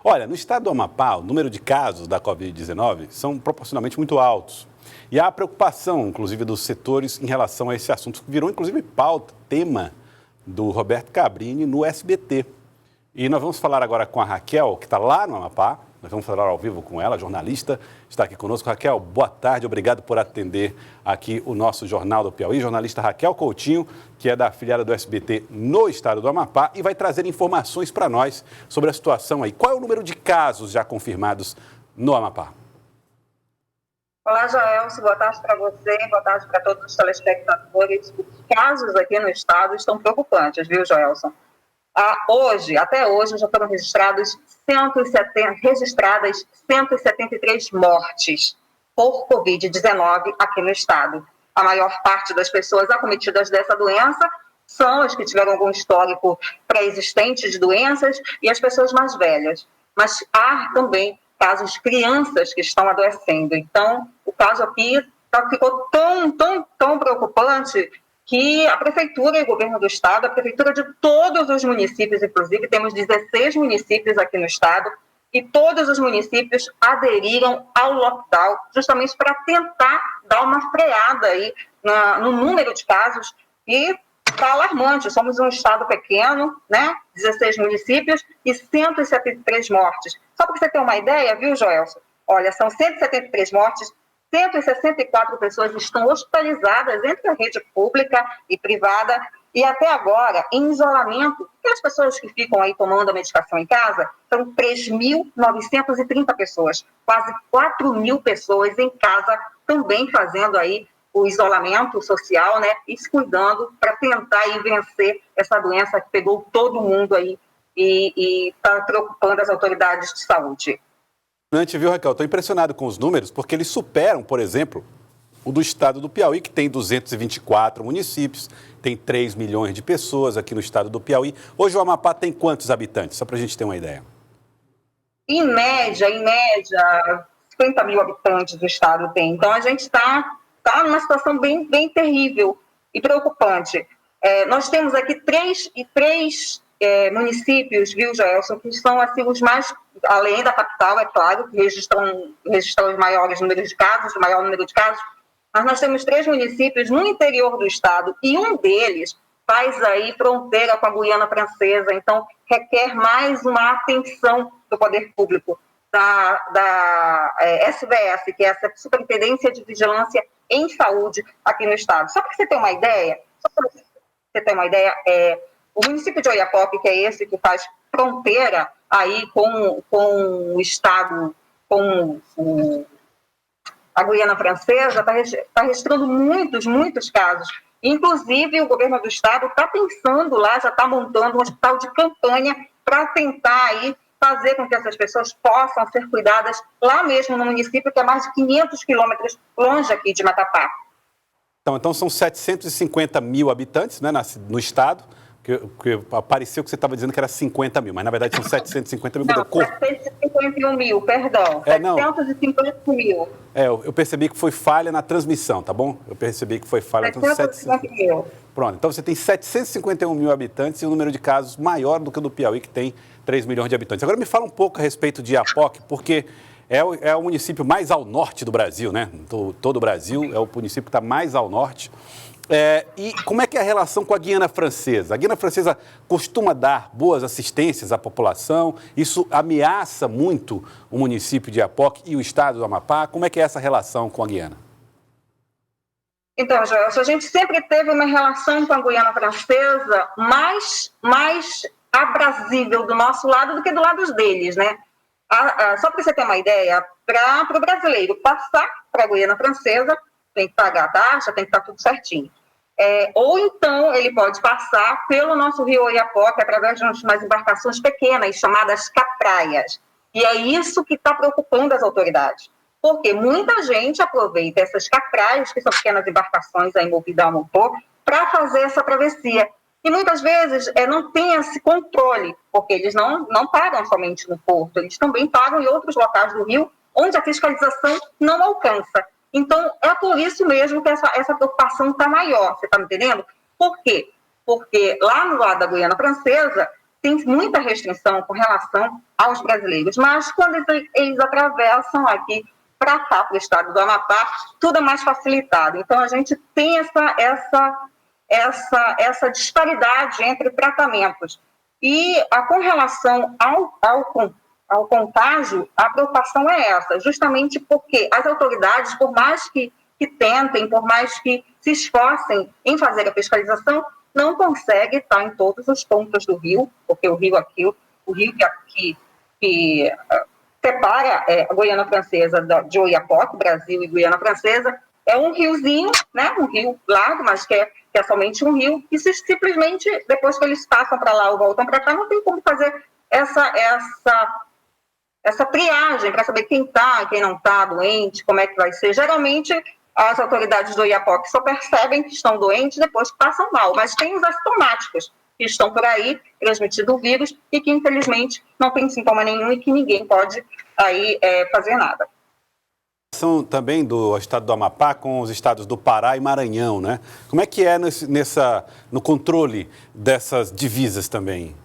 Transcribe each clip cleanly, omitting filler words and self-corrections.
Olha, no estado do Amapá, o número de casos da Covid-19 são proporcionalmente muito altos. E há preocupação, inclusive, dos setores em relação a esse assunto, que virou, inclusive, pauta, tema do Roberto Cabrini no SBT. E nós vamos falar agora com a Raquel, que está lá no Amapá. Nós vamos falar ao vivo com ela, jornalista, está aqui conosco. Raquel, boa tarde, obrigado por atender aqui o nosso Jornal do Piauí. Jornalista Raquel Coutinho, que é da afiliada do SBT no estado do Amapá e vai trazer informações para nós sobre a situação aí. Qual é o número de casos já confirmados no Amapá? Olá, Joelson, boa tarde para você, boa tarde para todos os telespectadores. Os casos aqui no estado estão preocupantes, viu, Joelson? Até hoje, já foram registradas 173 mortes por Covid-19 aqui no estado. A maior parte das pessoas acometidas dessa doença são as que tiveram algum histórico pré-existente de doenças e as pessoas mais velhas. Mas há também casos de crianças que estão adoecendo. Então, o caso aqui ficou tão preocupante que a Prefeitura e o Governo do Estado, a Prefeitura de todos os municípios, inclusive, temos 16 municípios aqui no Estado, e todos os municípios aderiram ao lockdown, justamente para tentar dar uma freada aí no número de casos, e está alarmante. Somos um estado pequeno, né? 16 municípios e 173 mortes. Só para você ter uma ideia, viu, Joelson? Olha, são 173 mortes, 164 pessoas estão hospitalizadas entre a rede pública e privada e até agora em isolamento. E as pessoas que ficam aí tomando a medicação em casa são 3.930 pessoas, quase 4.000 pessoas em casa também fazendo aí o isolamento social, né, e se cuidando para tentar aí vencer essa doença que pegou todo mundo aí e está preocupando as autoridades de saúde. Viu, Raquel? Estou impressionado com os números, porque eles superam, por exemplo, o do estado do Piauí, que tem 224 municípios, tem 3 milhões de pessoas aqui no estado do Piauí. Hoje o Amapá tem quantos habitantes? Só para a gente ter uma ideia. Em média, 50 mil habitantes do estado tem. Então, a gente está numa situação bem terrível e preocupante. Nós temos aqui três municípios, viu, Joelson, que são assim, os mais, além da capital, é claro, que registram os maiores números de casos, o maior número de casos, mas nós temos 3 municípios no interior do estado e um deles faz aí fronteira com a Guiana Francesa, então requer mais uma atenção do poder público, da SVS, que é essa Superintendência de Vigilância em Saúde aqui no estado. Só para você ter uma ideia, o município de Oiapoque, que é esse que faz fronteira aí com o estado, com a Guiana Francesa, está registrando muitos casos. Inclusive, o governo do estado está pensando lá, já está montando um hospital de campanha para tentar aí fazer com que essas pessoas possam ser cuidadas lá mesmo no município, que é mais de 500 quilômetros longe aqui de Matapá. Então são 750 mil habitantes, né, no estado, que apareceu que você estava dizendo que era 50 mil, mas na verdade são 750 mil. Não, 751 mil, perdão. 750 mil. Eu percebi que foi falha na transmissão, tá bom? Eu percebi que foi falha. 750 mil. Pronto, então você tem 751 mil habitantes e um número de casos maior do que o do Piauí, que tem 3 milhões de habitantes. Agora me fala um pouco a respeito de Iapoque, porque é o município mais ao norte do Brasil, né? Todo o Brasil é o município que está mais ao norte. E como é que é a relação com a Guiana Francesa? A Guiana Francesa costuma dar boas assistências à população? Isso ameaça muito o município de Iapoque e o estado do Amapá? Como é que é essa relação com a Guiana? Então, Joelson, a gente sempre teve uma relação com a Guiana Francesa mais abrasível do nosso lado do que do lado deles, né? Só para você ter uma ideia, para o brasileiro passar para a Guiana Francesa, tem que pagar a taxa, tem que estar tudo certinho. Ou então ele pode passar pelo nosso rio Oiapoque através de umas embarcações pequenas, chamadas capraias. E é isso que está preocupando as autoridades. Porque muita gente aproveita essas capraias, que são pequenas embarcações aí movidas a motor, para fazer essa travessia. E muitas vezes não tem esse controle, porque eles não param somente no porto, eles também param em outros locais do rio, onde a fiscalização não alcança. Então, é por isso mesmo que essa preocupação está maior, você está me entendendo? Por quê? Porque lá no lado da Guiana Francesa, tem muita restrição com relação aos brasileiros, mas quando eles atravessam aqui para cá, para o estado do Amapá, tudo é mais facilitado. Então, a gente tem essa disparidade entre tratamentos. E com relação ao contágio, a preocupação é essa, justamente porque as autoridades, por mais que tentem, por mais que se esforcem em fazer a fiscalização, não conseguem estar em todos os pontos do rio, porque o rio que separa a Guiana Francesa de Oiapoque, Brasil e Guiana Francesa, é um riozinho, né, um rio largo, mas que é somente um rio, e simplesmente, depois que eles passam para lá ou voltam para cá, não tem como fazer essa triagem para saber quem está, quem não está doente, como é que vai ser. Geralmente, as autoridades do Oiapoque só percebem que estão doentes depois que passam mal, mas tem os assintomáticos que estão por aí transmitindo o vírus e que, infelizmente, não tem sintoma nenhum e que ninguém pode aí fazer nada. São também do estado do Amapá com os estados do Pará e Maranhão, né? Como é que é no controle dessas divisas também?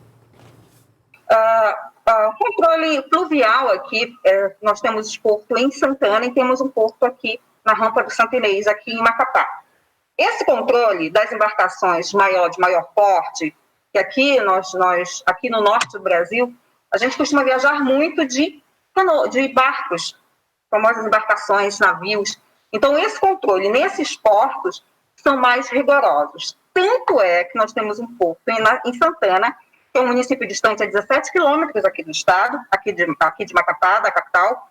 O controle fluvial aqui, nós temos porto em Santana e temos um porto aqui na rampa do Santo Inês, aqui em Macapá. Esse controle das embarcações de maior porte, que aqui aqui no norte do Brasil, a gente costuma viajar muito de barcos, famosas embarcações, navios. Então, esse controle nesses portos são mais rigorosos. Tanto é que nós temos um porto em Santana, que é um município distante a 17 quilômetros aqui do estado, aqui de Macapá, da capital,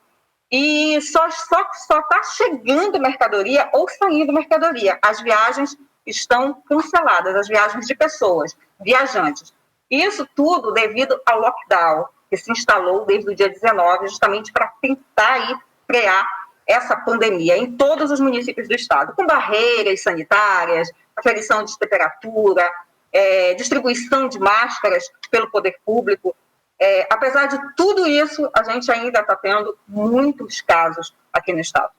e só está chegando mercadoria ou saindo mercadoria. As viagens estão canceladas, as viagens de pessoas, viajantes. Isso tudo devido ao lockdown, que se instalou desde o dia 19, justamente para tentar aí frear essa pandemia em todos os municípios do estado, com barreiras sanitárias, aferição de temperatura, distribuição de máscaras pelo poder público. Apesar de tudo isso, a gente ainda está tendo muitos casos aqui no estado.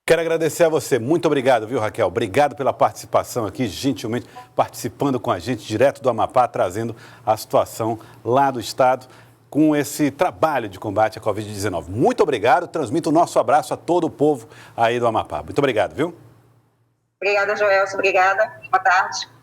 Quero agradecer a você. Muito obrigado, viu, Raquel? Obrigado pela participação aqui, gentilmente participando com a gente direto do Amapá, trazendo a situação lá do estado com esse trabalho de combate à Covid-19. Muito obrigado. Transmito o nosso abraço a todo o povo aí do Amapá. Muito obrigado, viu? Obrigada, Joelson. Obrigada. Boa tarde.